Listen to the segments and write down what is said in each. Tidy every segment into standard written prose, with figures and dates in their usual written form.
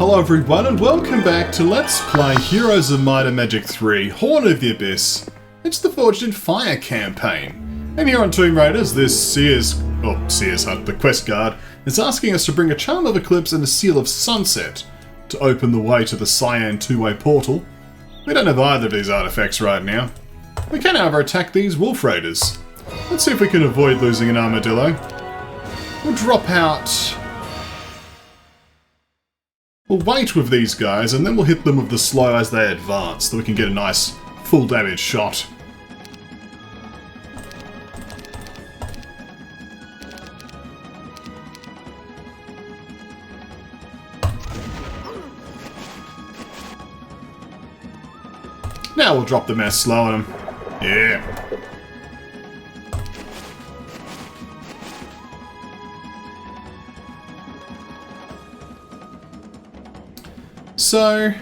Hello everyone and welcome back to Let's Play Heroes of Might and Magic 3 Horn of the Abyss. It's the Forged in Fire campaign. And here on Tomb Raiders, this the quest guard, is asking us to bring a Charm of Eclipse and a Seal of Sunset to open the way to the Cyan two-way portal. We don't have either of these artifacts right now. We can, however, attack these Wolf Raiders. Let's see if we can avoid losing an armadillo. We'll drop out... We'll wait with these guys, and then we'll hit them with the slow as they advance, so we can get a nice full damage shot. Now we'll drop the mass slow on them. Yeah. So,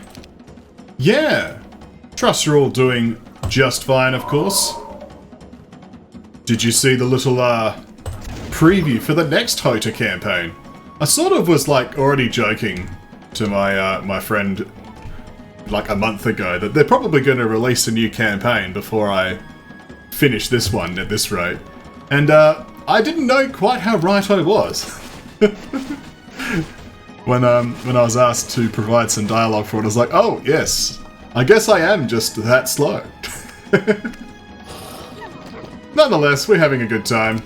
yeah. Trust you're all doing just fine, of course. Did you see the little preview for the next HotA campaign? I sort of was like already joking to my my friend like a month ago that they're probably going to release a new campaign before I finish this one at this rate. And I didn't know quite how right I was. When I was asked to provide some dialogue for it, I was like, oh, yes, I guess I am just that slow. Nonetheless, we're having a good time.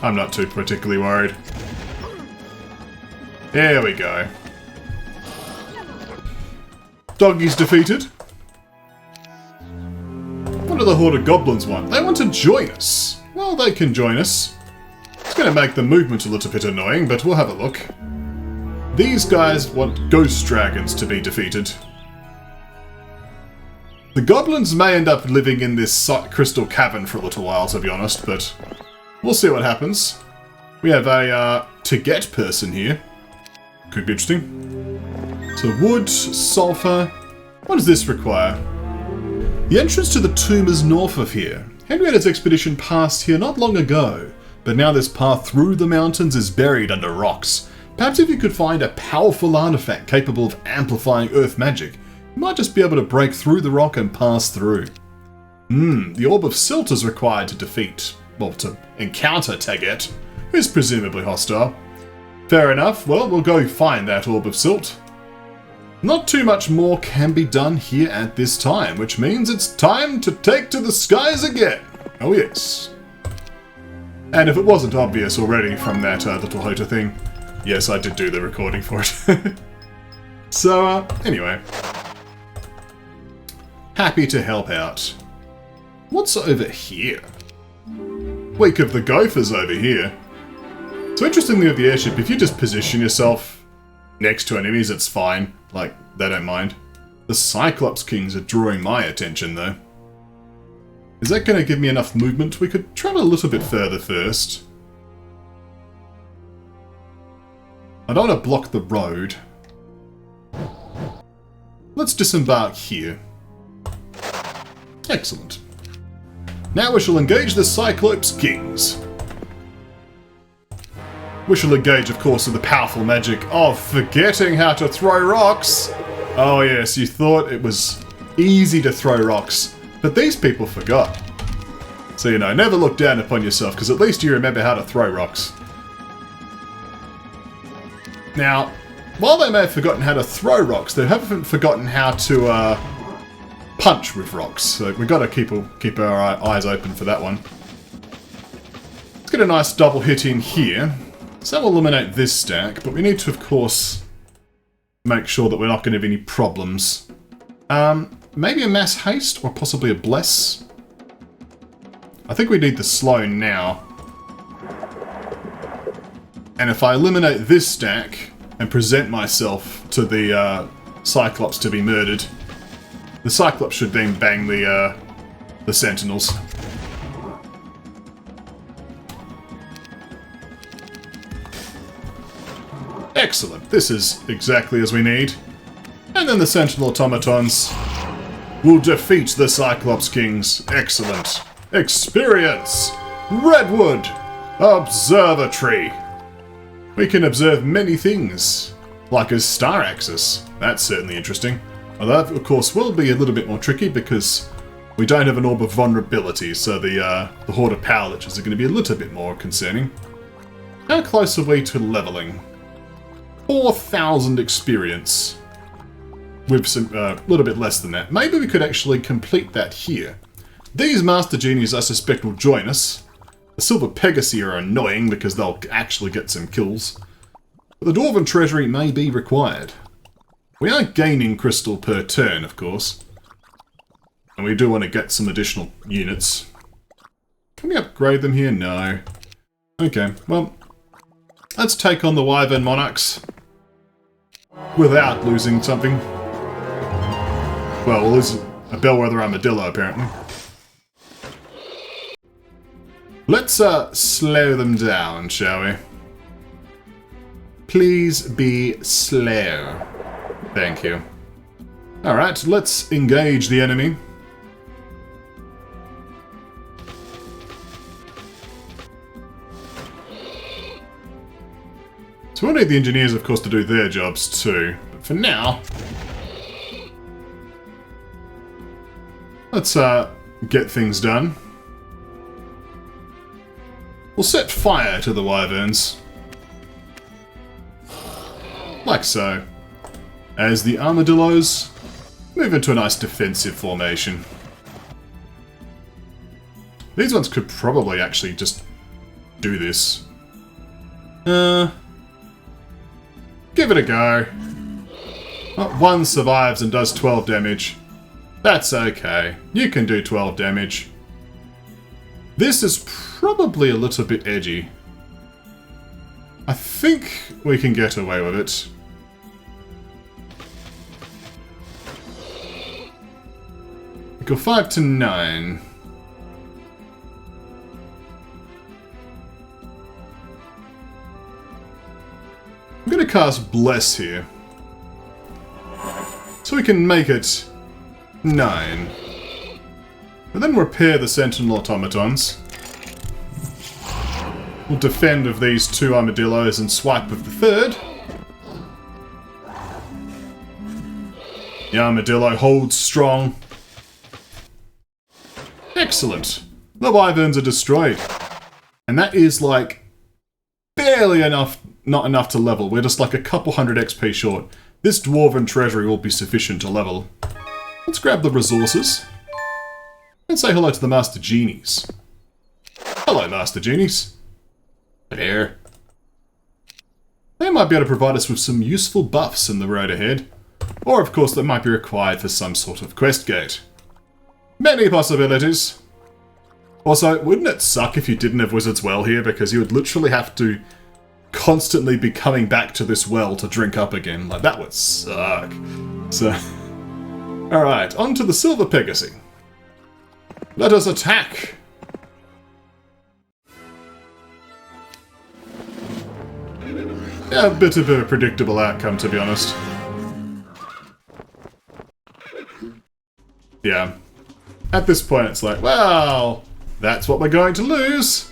I'm not too particularly worried. There we go. Doggy's defeated. What do the Horde of Goblins want? They want to join us. Well, they can join us. It's going to make the movement a little bit annoying, but we'll have a look. These guys want ghost dragons to be defeated. The goblins may end up living in this crystal cavern for a little while, to be honest, but we'll see what happens. We have a to get person here. Could be interesting. So wood, sulfur. What does this require? The entrance to the tomb is north of here. Henrietta's expedition passed here not long ago, but now this path through the mountains is buried under rocks. Perhaps if you could find a powerful artifact capable of amplifying earth magic, you might just be able to break through the rock and pass through. The Orb of Silt is required to to encounter Taget, who is presumably hostile. Fair enough, well, we'll go find that Orb of Silt. Not too much more can be done here at this time, which means it's time to take to the skies again. Oh yes. And if it wasn't obvious already from that little HotA thing, yes, I did do the recording for it. So, anyway. Happy to help out. What's over here? Wake of the Gophers over here. So interestingly with the airship, if you just position yourself next to enemies, it's fine. Like, they don't mind. The Cyclops Kings are drawing my attention, though. Is that going to give me enough movement? We could travel a little bit further first. I don't want to block the road. Let's disembark here. Excellent. Now we shall engage the Cyclops Kings. We shall engage, of course, with the powerful magic of forgetting how to throw rocks. Oh yes, you thought it was easy to throw rocks, but these people forgot. So, you know, never look down upon yourself, because at least you remember how to throw rocks. Now, while they may have forgotten how to throw rocks, they haven't forgotten how to punch with rocks. So we've got to keep our eyes open for that one. Let's get a nice double hit in here. So that will eliminate this stack, but we need to, of course, make sure that we're not going to have any problems. Maybe a mass haste or possibly a bless. I think we need the slow now. And if I eliminate this stack and present myself to the Cyclops to be murdered, the Cyclops should then bang the Sentinels. Excellent. This is exactly as we need. And then the Sentinel Automatons will defeat the Cyclops Kings. Excellent. Experience! Redwood Observatory. We can observe many things like a star axis. That's certainly interesting. Although that, of course, will be a little bit more tricky because we don't have an orb of vulnerability, so the HotA power liches are going to be a little bit more concerning. How close are we to leveling? 4,000 experience. With some little bit less than that. Maybe we could actually complete that here. These Master Genies, I suspect, will join us. The Silver Pegasi are annoying because they'll actually get some kills. But the Dwarven Treasury may be required. We are gaining crystal per turn, of course. And we do want to get some additional units. Can we upgrade them here? No. Okay, well, let's take on the Wyvern Monarchs. Without losing something. Well, we'll lose a Bellwether Armadillo, apparently. Let's slow them down, shall we? Please be slow. Thank you. Alright, let's engage the enemy. So we'll need the engineers, of course, to do their jobs too. But for now, let's get things done. We'll set fire to the wyverns. Like so. As the armadillos move into a nice defensive formation. These ones could probably actually just do this. Give it a go. One survives and does 12 damage. That's okay. You can do 12 damage. This is probably a little bit edgy. I think we can get away with it. We go 5 to 9. I'm going to cast Bless here. So we can make it 9. And then repair the Sentinel Automatons. We'll defend of these 2 armadillos and swipe of the 3rd. The armadillo holds strong. Excellent. The wyverns are destroyed. And that is like barely enough, not enough to level. We're just like a couple hundred XP short. This Dwarven Treasury will be sufficient to level. Let's grab the resources. And say hello to the Master Genies. Hello, Master Genies. Hello. They might be able to provide us with some useful buffs in the road ahead. Or, of course, they might be required for some sort of quest gate. Many possibilities. Also, wouldn't it suck if you didn't have Wizard's Well here, because you would literally have to constantly be coming back to this well to drink up again. Like, that would suck. So, alright, on to the Silver Pegasi. Let us attack! Yeah, a bit of a predictable outcome, to be honest. Yeah. At this point, it's like, well, that's what we're going to lose.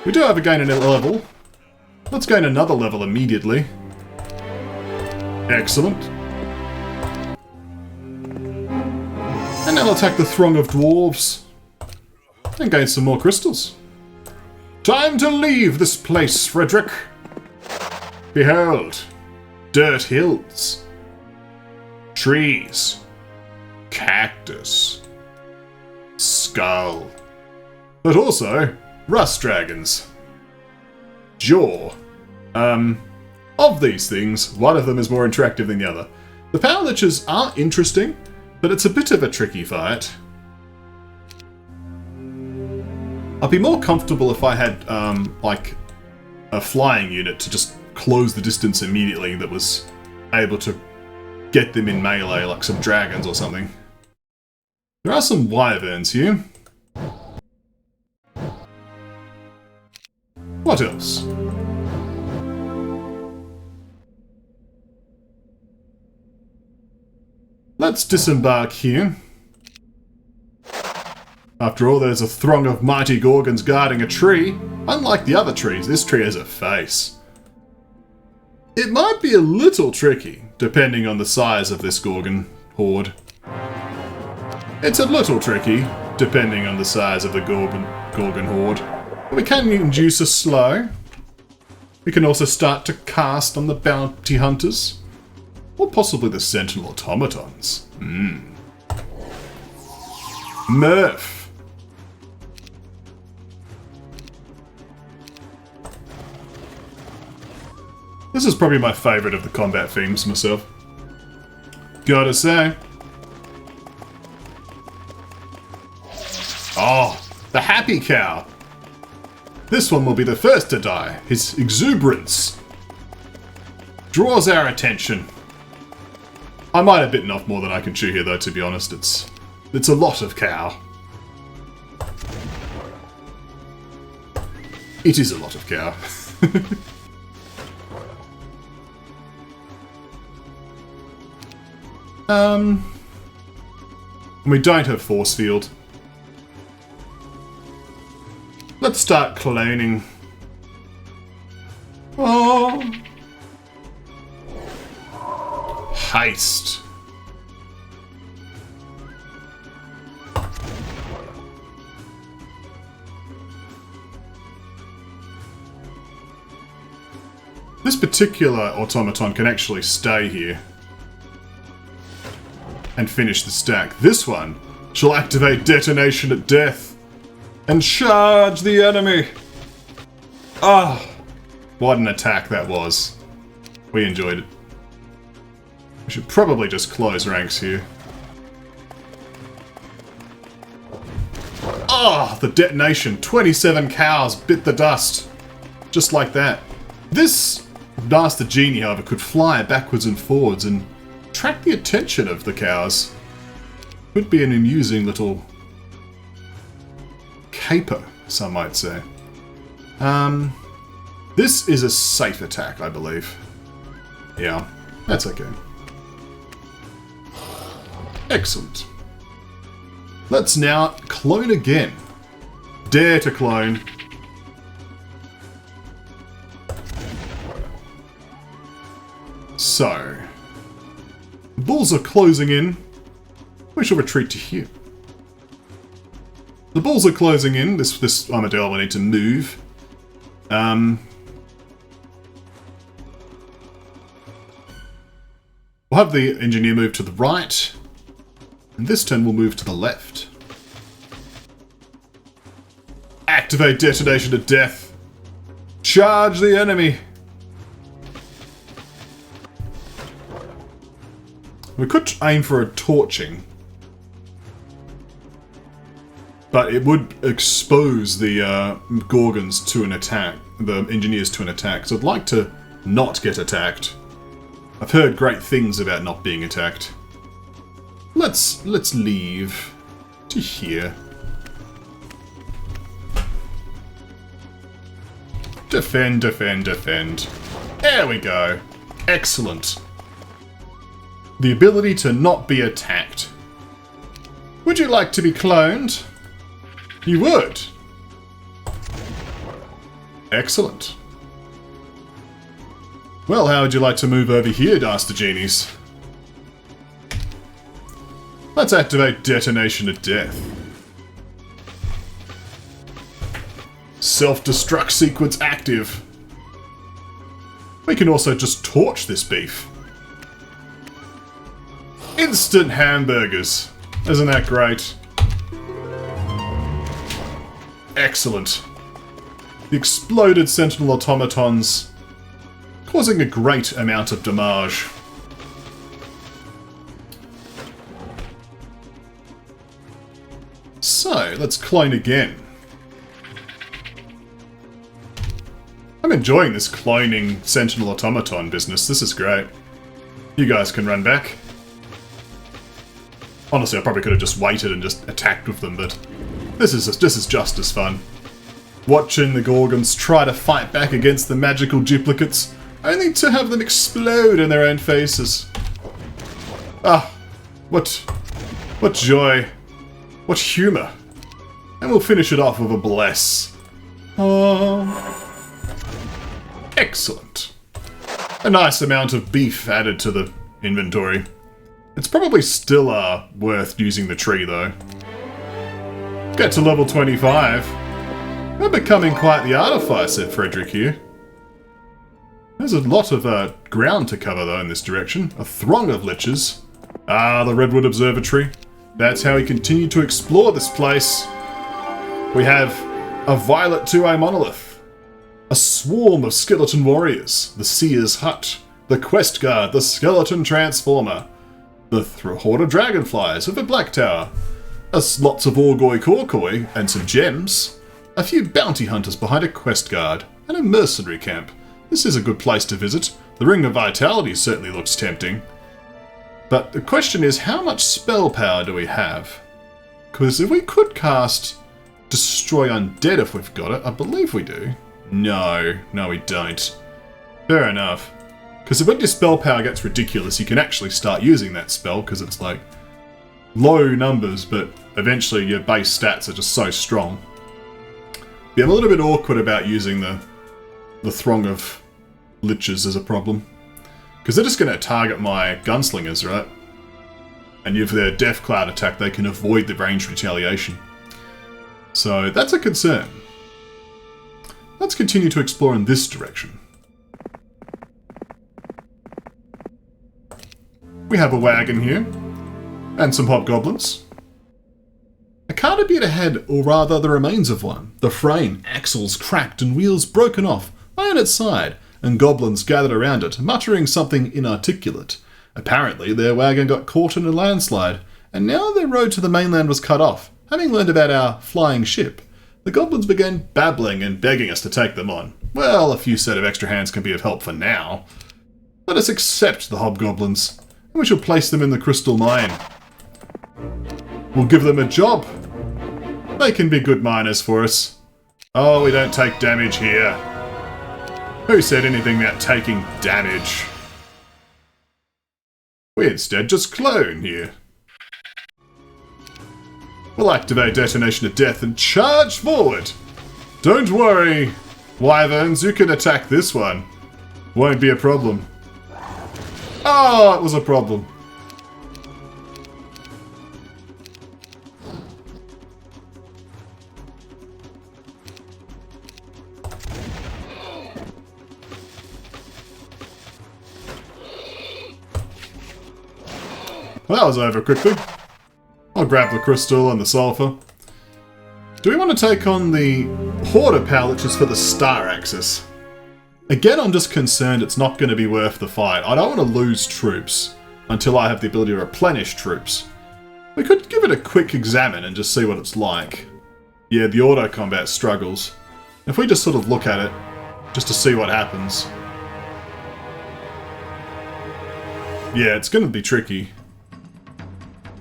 We do have a gain in a level. Let's gain another level immediately. Excellent. And now attack the throng of dwarves. And gain some more crystals. Time to leave this place, Frederick. Behold. Dirt hills. Trees. Cactus. Skull. But also, rust dragons. Jaw. Of these things, one of them is more attractive than the other. The power liches are interesting, but it's a bit of a tricky fight. I'd be more comfortable if I had, like, a flying unit to just close the distance immediately that was able to get them in melee, like some dragons or something. There are some wyverns here. What else? Let's disembark here. After all, there's a throng of mighty Gorgons guarding a tree. Unlike the other trees, this tree has a face. It might be be a little tricky, depending on the size of this Gorgon horde. It's a little tricky, depending on the size of the Gorgon horde. We can induce a slow. We can also start to cast on the bounty hunters. Or possibly the sentinel automatons. Murph. This is probably my favourite of the combat themes myself. Gotta say. Oh, the happy cow. This one will be the first to die. His exuberance draws our attention. I might have bitten off more than I can chew here though, to be honest. It's a lot of cow. It is a lot of cow. We don't have force field. Let's start cloning. Oh. Heist. This particular automaton can actually stay here and finish the stack. This one shall activate detonation at death and charge the enemy. Ah, what an attack that was. We enjoyed it. We should probably just close ranks here. Ah, the detonation. 27 cows bit the dust. Just like that. This Master Genie, however, could fly backwards and forwards and attract the attention of the cows. Could be an amusing little caper, some might say. This is a safe attack, I believe. Yeah, that's okay. Excellent. Let's now clone again. Dare to clone. So, the bulls are closing in. We shall retreat to here. The bulls are closing in. This armadillo will need to move. We'll have the engineer move to the right. And this turn we'll move to the left. Activate detonation to death. Charge the enemy. We could aim for a torching. But it would expose the Gorgons to an attack. The engineers to an attack. So I'd like to not get attacked. I've heard great things about not being attacked. Let's leave to here. Defend, defend, defend. There we go. Excellent. The ability to not be attacked. Would you like to be cloned? You would. Excellent. Well, how would you like to move over here, Master Genies? Let's activate detonation at death. Self-destruct sequence active. We can also just torch this beef. Instant hamburgers. Isn't that great? Excellent. The exploded sentinel automatons causing a great amount of damage. So, let's clone again. I'm enjoying this cloning sentinel automaton business. This is great. You guys can run back. Honestly, I probably could have just waited and just attacked with them, but this is just as fun. Watching the Gorgons try to fight back against the magical duplicates, only to have them explode in their own faces. Ah, what joy. What humour. And we'll finish it off with a bless. Oh. Excellent. A nice amount of beef added to the inventory. It's probably still worth using the tree though. Get to level 25. We're becoming quite the artificer, said Frederick here. There's a lot of ground to cover though in this direction. A throng of liches. Ah, the Redwood Observatory. That's how we continue to explore this place. We have a Violet 2A monolith. A swarm of skeleton warriors. The Seer's Hut. The Quest Guard. The Skeleton Transformer. The Horde of Dragonflies with a Black Tower. Lots of Orgoi Korkoi and some gems. A few bounty hunters behind a quest guard. And a mercenary camp. This is a good place to visit. The Ring of Vitality certainly looks tempting. But the question is, how much spell power do we have? Because if we could cast Destroy Undead if we've got it, I believe we do. No, we don't. Fair enough. Because when your spell power gets ridiculous, you can actually start using that spell, because it's like low numbers, but eventually your base stats are just so strong. Yeah, I'm a little bit awkward about using the throng of liches as a problem. Because they're just going to target my gunslingers, right? And with their Death Cloud attack, they can avoid the ranged retaliation. So that's a concern. Let's continue to explore in this direction. We have a wagon here. And some hobgoblins. A cart appeared ahead, or rather the remains of one. The frame, axles cracked and wheels broken off, lay on its side, and goblins gathered around it, muttering something inarticulate. Apparently their wagon got caught in a landslide, and now their road to the mainland was cut off. Having learned about our flying ship, the goblins began babbling and begging us to take them on. Well, a few set of extra hands can be of help for now. Let us accept the hobgoblins, and we shall place them in the crystal mine. We'll give them a job. They can be good miners for us. Oh, we don't take damage here. Who said anything about taking damage? We instead just clone here. We'll activate Detonation of Death and charge forward. Don't worry, wyverns, you can attack this one. Won't be a problem. Oh, it was a problem. Well, that was over quickly. I'll grab the crystal and the sulfur. Do we want to take on the HotA pallet just for the star axis? Again, I'm just concerned it's not going to be worth the fight. I don't want to lose troops until I have the ability to replenish troops. We could give it a quick examine and just see what it's like. Yeah, the auto combat struggles. If we just sort of look at it, just to see what happens. Yeah, it's going to be tricky.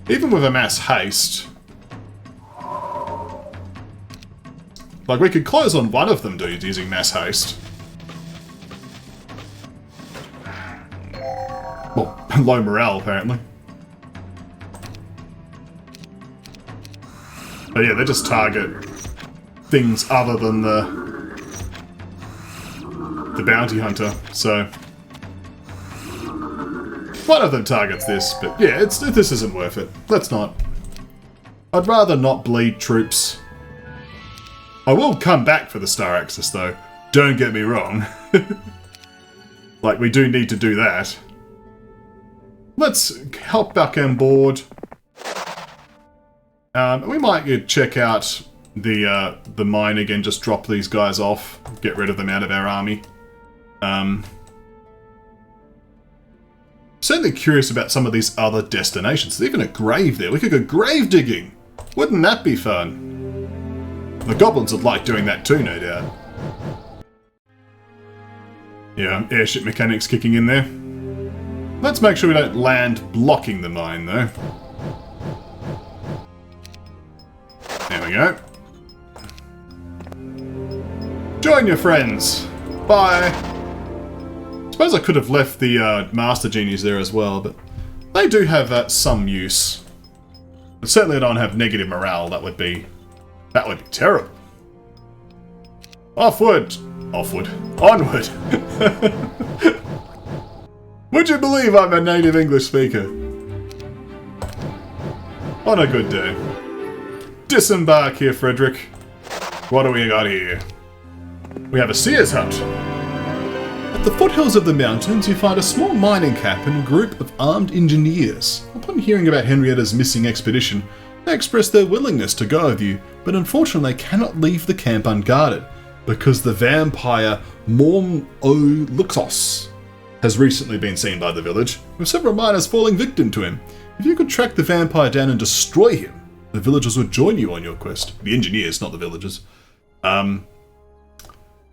Even with a mass haste. Like, we could close on one of them, dudes, using mass haste. Well, low morale, apparently. But yeah, they just target things other than the bounty hunter, so... One of them targets this, but yeah, this isn't worth it. Let's not. I'd rather not bleed troops. I will come back for the Star Axis, though. Don't get me wrong. Like, we do need to do that. Let's help back on board. We might check out the mine again, just drop these guys off, get rid of them out of our army. Certainly curious about some of these other destinations. There's even a grave there. We could go grave digging. Wouldn't that be fun? The goblins would like doing that too, no doubt. Yeah, airship mechanics kicking in there. Let's make sure we don't land blocking the mine, though. There we go. Join your friends. Bye. Suppose I could have left the Master Genies there as well, but they do have some use. But certainly I don't have negative morale. That would be terrible. Offward. Onward. Would you believe I'm a native English speaker? On a good day. Disembark here, Frederick. What do we got here? We have a seer's hut. At the foothills of the mountains, you find a small mining camp and a group of armed engineers. Upon hearing about Henrietta's missing expedition, they express their willingness to go with you, but unfortunately they cannot leave the camp unguarded, because the vampire Luxos has recently been seen by the village, with several miners falling victim to him. If you could track the vampire down and destroy him, the villagers would join you on your quest. The engineers, not the villagers. So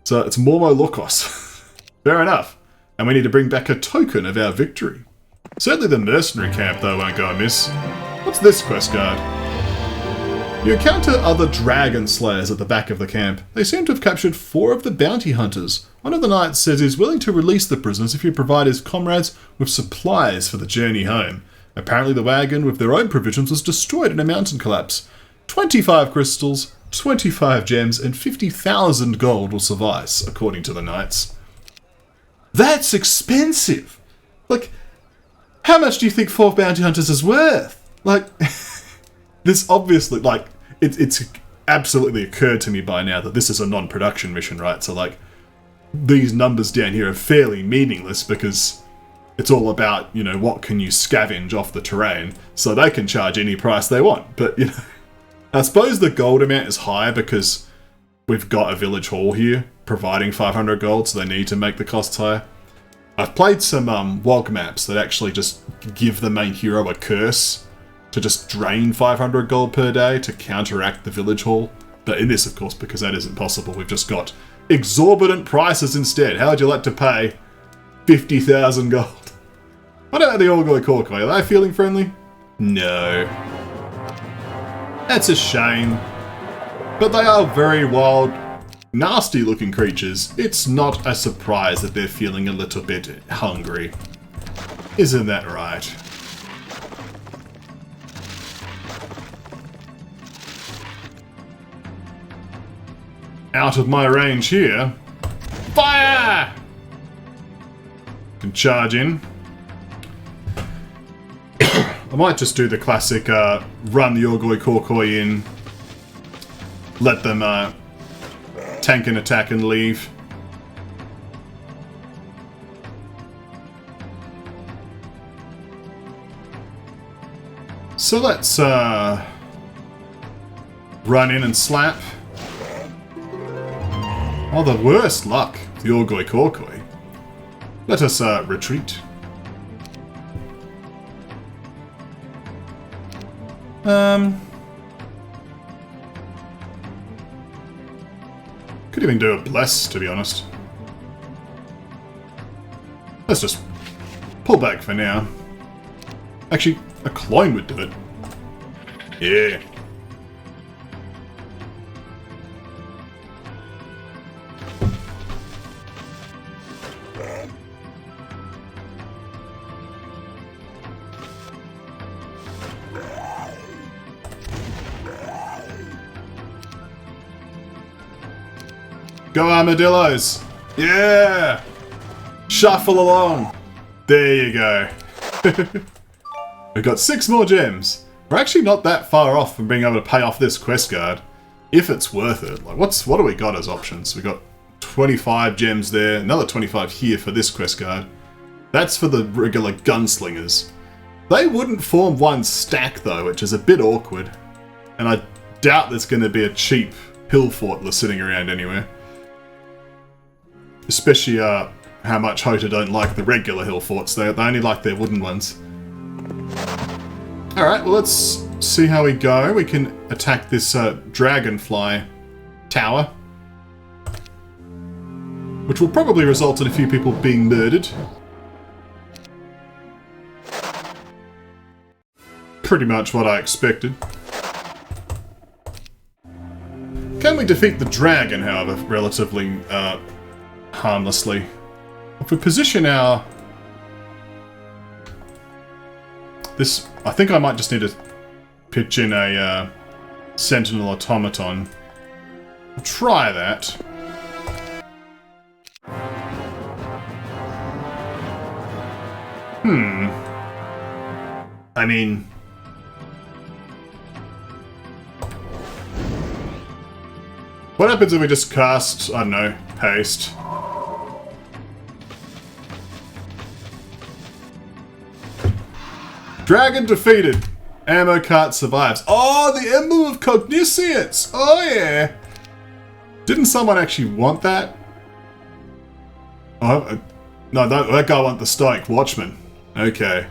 it's Luxos. Fair enough. And we need to bring back a token of our victory. Certainly the mercenary camp, though, won't go amiss. What's this quest card? You encounter other dragon slayers at the back of the camp. They seem to have captured 4 of the bounty hunters. One of the knights says he's willing to release the prisoners if you provide his comrades with supplies for the journey home. Apparently the wagon with their own provisions was destroyed in a mountain collapse. 25 crystals, 25 gems, and 50,000 gold will suffice, according to the knights. That's expensive! Like, how much do you think 4 bounty hunters is worth? Like, this obviously, like, it's absolutely occurred to me by now that this is a non-production mission, right? So, like, these numbers down here are fairly meaningless because it's all about, you know, what can you scavenge off the terrain, so they can charge any price they want. But, you know, I suppose the gold amount is higher because we've got a village hall here providing 500 gold, so they need to make the costs higher. I've played some WoG maps that actually just give the main hero a curse to just drain 500 gold per day to counteract the village hall. But in this, of course, because that isn't possible, we've just got exorbitant prices instead. How would you like to pay 50,000 gold? What about the Orgoy Korkoi? Are they feeling friendly? No. That's a shame. But they are very wild, nasty looking creatures. It's not a surprise that they're feeling a little bit hungry. Isn't that right? Out of my range here. Fire! Can charge in. I might just do the classic run the Orgoy Korkoi in, let them tank an attack and leave. So let's run in and slap. Oh, the worst luck, the Orgoy Korkoi. Let us retreat. Could even do a bless, to be honest. Let's just pull back for now. Actually, a clone would do it. Yeah. Go armadillos! Yeah! Shuffle along! There you go. We've got 6 more gems. We're actually not that far off from being able to pay off this quest card, if it's worth it. Like, what do we got as options? We got 25 gems there, another 25 here for this quest card. That's for the regular gunslingers. They wouldn't form one stack though, which is a bit awkward. And I doubt there's going to be a cheap hill fort sitting around anywhere. Especially how much HotA don't like the regular hill forts. They only like their wooden ones. Alright, well let's see how we go. We can attack this dragonfly tower, which will probably result in a few people being murdered. Pretty much what I expected. Can we defeat the dragon, however, relatively harmlessly? If we position our... this, I think I might just need to pitch in a sentinel automaton. We'll try that. I mean... what happens if we just cast, I don't know, haste? Dragon defeated. Ammo cart survives. Oh, the Emblem of Cogniscience! Oh yeah! Didn't someone actually want that? Oh, no, that guy wanted the Stoic Watchman. Okay.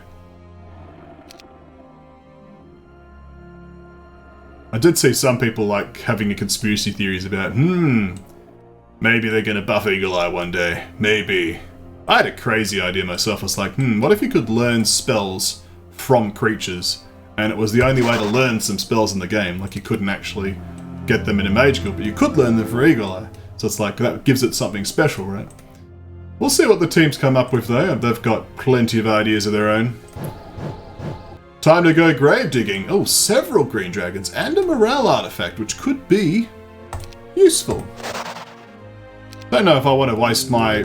I did see some people like having conspiracy theories about, maybe they're gonna buff Eagle Eye one day. Maybe. I had a crazy idea myself. I was like, what if you could learn spells from creatures? And it was the only way to learn some spells in the game. Like, you couldn't actually get them in a Mage Guild, but you could learn them for Eagle Eye. So it's like, that gives it something special, right? We'll see what the teams come up with, though. They've got plenty of ideas of their own. Time to go grave digging. Oh, several green dragons and a morale artifact, which could be useful. Don't know if I want to waste my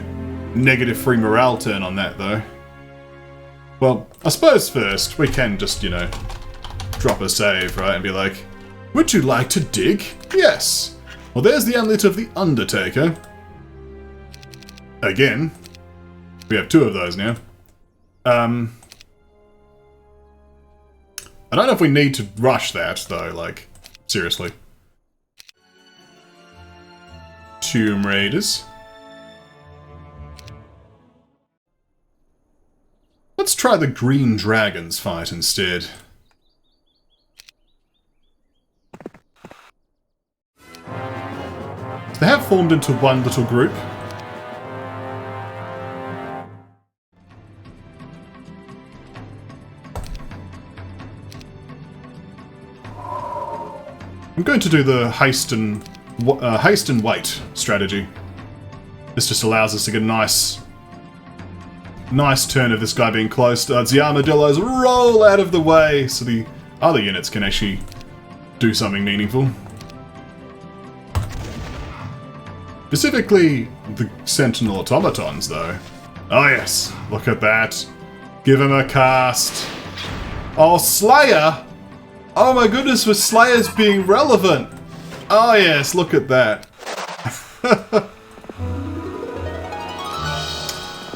negative 3 morale turn on that, though. Well, I suppose first we can just, you know, drop a save, right, and be like, would you like to dig? Yes. Well, there's the amulet of the Undertaker. Again. We have 2 of those now. I don't know if we need to rush that, though, like, seriously. Tomb Raiders. Let's try the Green Dragons fight instead. They have formed into one little group. I'm going to do the haste and wait strategy. This just allows us to get a nice turn of this guy being close. The armadillos roll out of the way so the other units can actually do something meaningful. Specifically, the Sentinel Automatons, though. Oh yes, look at that. Give him a cast. Oh, Slayer! Oh my goodness, with Slayers being relevant! Oh yes, look at that.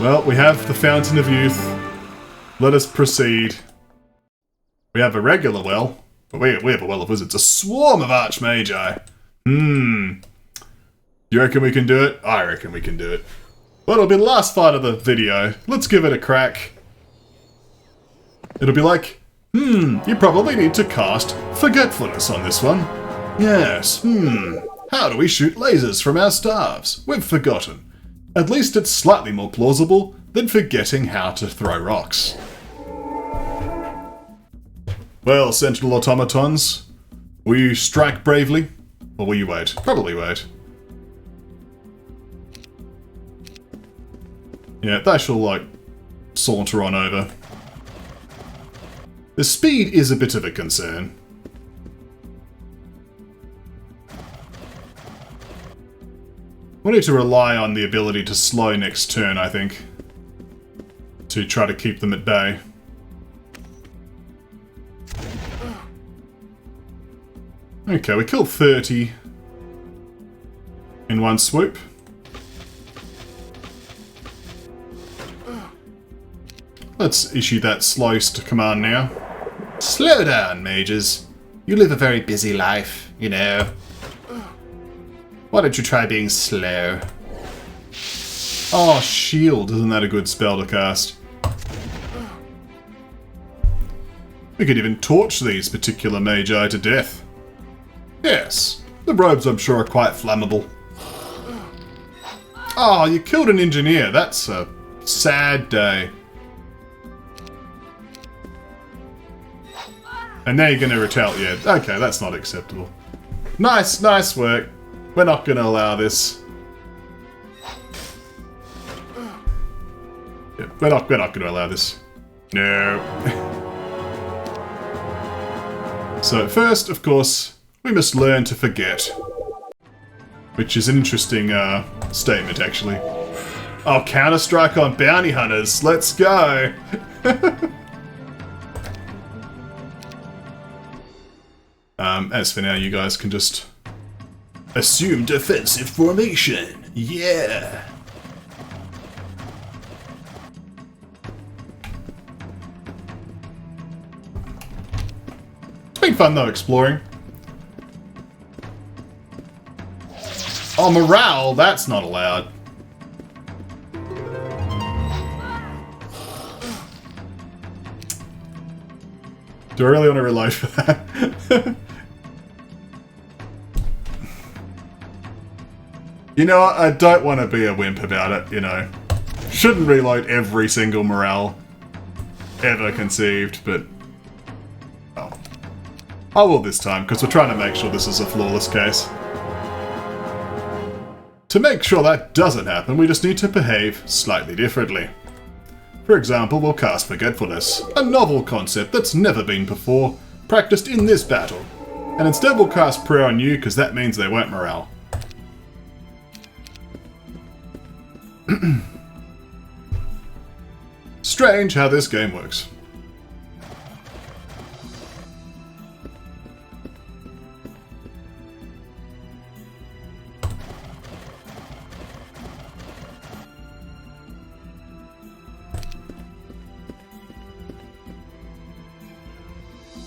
Well, we have the Fountain of Youth. Let us proceed. We have a regular well, but we have a well of wizards. A swarm of Archmagi. You reckon we can do it? I reckon we can do it. Well, it'll be the last fight of the video. Let's give it a crack. It'll be like, you probably need to cast Forgetfulness on this one. Yes, how do we shoot lasers from our staves? We've forgotten. At least it's slightly more plausible than forgetting how to throw rocks. Well, Sentinel Automatons, will you strike bravely? Or will you wait? Probably wait. Yeah, they shall, like, saunter on over. The speed is a bit of a concern. We need to rely on the ability to slow next turn, I think, to try to keep them at bay. Okay, we killed 30 in one swoop. Let's issue that slowest command now. Slow down, mages. You live a very busy life, you know. Why don't you try being slow? Oh, shield. Isn't that a good spell to cast? We could even torch these particular Magi to death. Yes, the robes I'm sure are quite flammable. Oh, you killed an engineer. That's a sad day. And now you're going to retaliate. Okay, that's not acceptable. Nice work. We're not going to allow this. Yeah, we're not going to allow this. No. So first, of course, we must learn to forget. Which is an interesting statement, actually. Oh, Counter-Strike on bounty hunters. Let's go. As for now, you guys can just assume defensive formation. Yeah! It's been fun, though, exploring. Oh, morale! That's not allowed. Do I really want to reload for that? You know what? I don't want to be a wimp about it, you know. Shouldn't reload every single morale ever conceived, but... oh. I will this time, because we're trying to make sure this is a flawless case. To make sure that doesn't happen, we just need to behave slightly differently. For example, we'll cast Forgetfulness, a novel concept that's never been before practiced in this battle. And instead we'll cast Prayer on you, because that means they won't morale. Strange how this game works.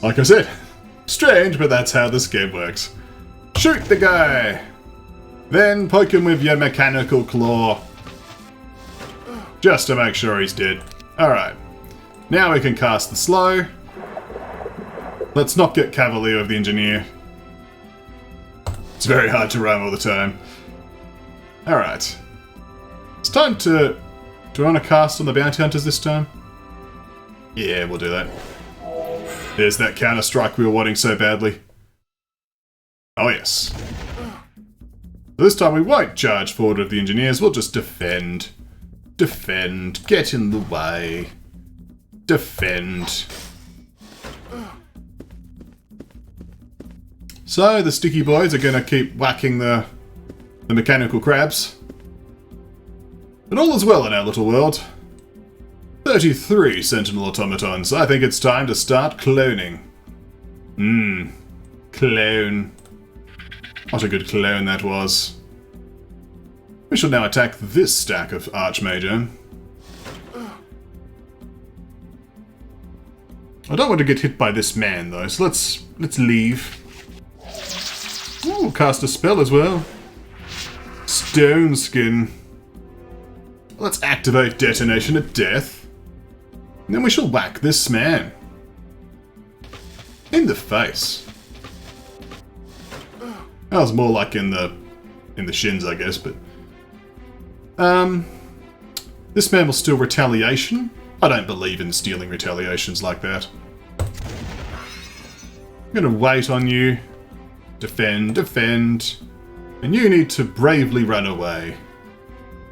Like I said, strange, but that's how this game works. Shoot the guy! Then poke him with your mechanical claw. Just to make sure he's dead. Alright. Now we can cast the slow. Let's not get Cavalier of the Engineer. It's very hard to run all the time. Alright. It's time to... do I want to cast on the Bounty Hunters this time? Yeah, we'll do that. There's that counter-strike we were wanting so badly. Oh yes. This time we won't charge forward with the Engineers, we'll just defend. Defend. Get in the way. Defend. So, the sticky boys are going to keep whacking the mechanical crabs. And all is well in our little world. 33 Sentinel automatons. I think it's time to start cloning. Clone. What a good clone that was. We shall now attack this stack of Archmajor. I don't want to get hit by this man though, so let's leave. Ooh, cast a spell as well. Stone Skin. Let's activate Detonation of Death. And then we shall whack this man. In the face. That was more like in the shins, I guess, but... this man will steal retaliation. I don't believe in stealing retaliations like that. I'm gonna wait on you. Defend, defend. And you need to bravely run away.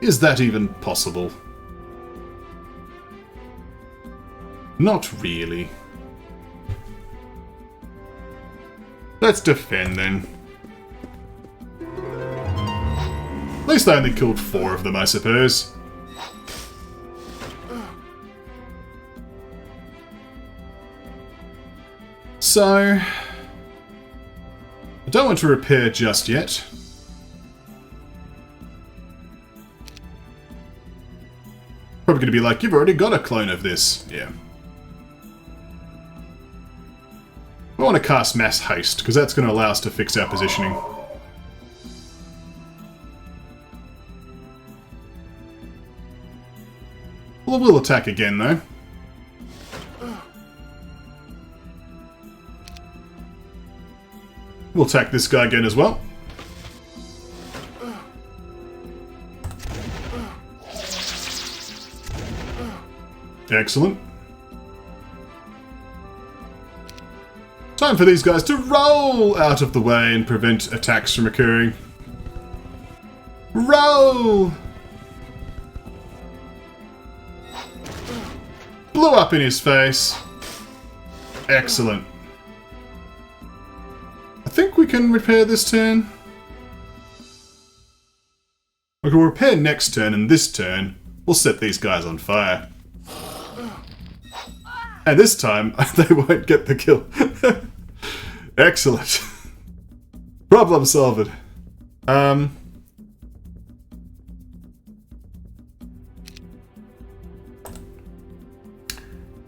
Is that even possible? Not really. Let's defend then. At least I only killed 4 of them, I suppose. So... I don't want to repair just yet. Probably going to be like, you've already got a clone of this. Yeah. I want to cast Mass Haste, because that's going to allow us to fix our positioning. Well, we'll attack again, though. We'll attack this guy again as well. Excellent. Time for these guys to roll out of the way and prevent attacks from occurring. Roll! Blew up in his face. Excellent. I think we can repair this turn. We can repair next turn, and this turn we'll set these guys on fire. And this time, they won't get the kill. Excellent. Problem solved.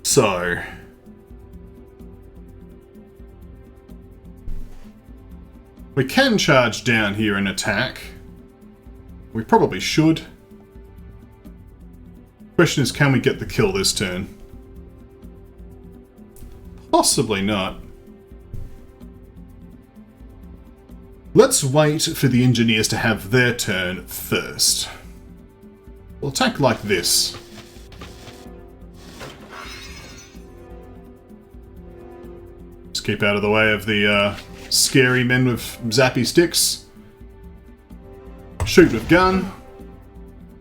So... we can charge down here and attack. We probably should. Question is, can we get the kill this turn? Possibly not. Let's wait for the engineers to have their turn first. We'll attack like this. Just keep out of the way of the scary men with zappy sticks. Shoot with gun.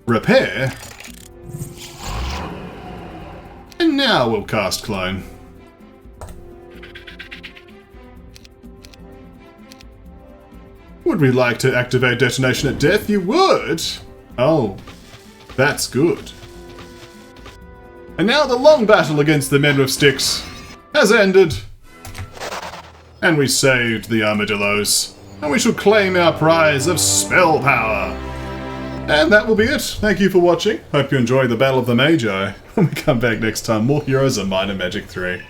Repair. And now we'll cast Clone. Would we like to activate Detonation at Death? You would! Oh, that's good. And now the long battle against the men with sticks has ended. And we saved the armadillos. And we shall claim our prize of spell power. And that will be it. Thank you for watching. Hope you enjoy the Battle of the Magi. When we come back next time, more Heroes of Might and Magic 3.